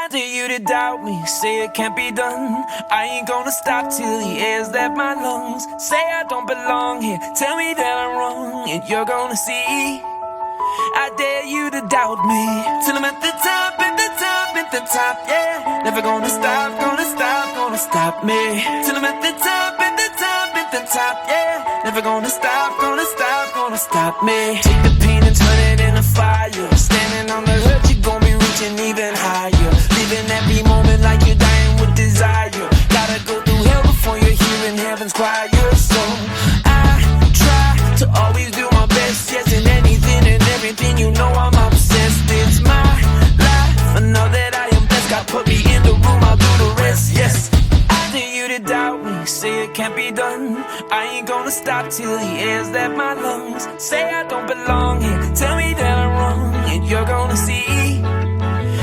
I dare you to doubt me, say it can't be done. I ain't gonna stop till the air's left my lungs. Say I don't belong here, tell me that I'm wrong, and you're gonna see. I dare you to doubt me till I'm at the top, at the top, at the top, yeah. Never gonna stop, gonna stop, gonna stop me till I'm at the top, at the top, at the top, yeah. Never gonna stop, gonna stop, gonna stop me. Take the pain and turn it into fire. Standing on the hurt, you're gonna be reaching even higher. Living every moment like you're dying with desire. Gotta go through hell before you're hearing heaven's choir. So I try to always do my best, yes, in anything and everything, you know I'm obsessed. It's my life, I know that I am blessed. God put me in the room, I'll do the rest, yes. I dare you to doubt me, say it can't be done. I ain't gonna stop till the air's left my lungs. Say I don't belong here, tell me that I'm wrong, and you're gonna see.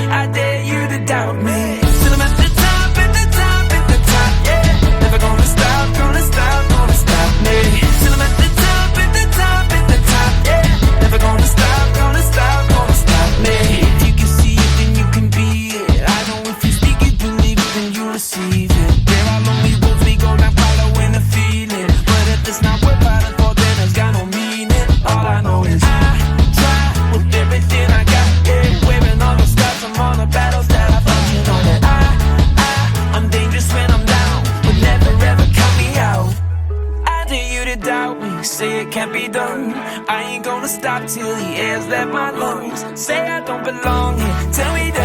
I dare you to doubt me till I'm at the top, at the top, at the top, yeah. Never gonna stop, gonna stop, gonna stop me till I'm at the top, at the top, at the top, yeah. Never gonna stop, gonna stop, gonna stop me. If you can see it, then you can be it. I know if you speak it, believe it, then you receive it. There are lonely roads we go down, following the feeling. But if it's not worth fighting for, then it's got no meaning. All I know is I try with everything I got, yeah. Wearing all the scars from all the battles that I fought. You know that I'm dangerous when I'm down, but never ever count me out. I dare you to doubt me, say it can't be done. I ain't gonna stop till the air's left my lungs. Say I don't belong here, tell me that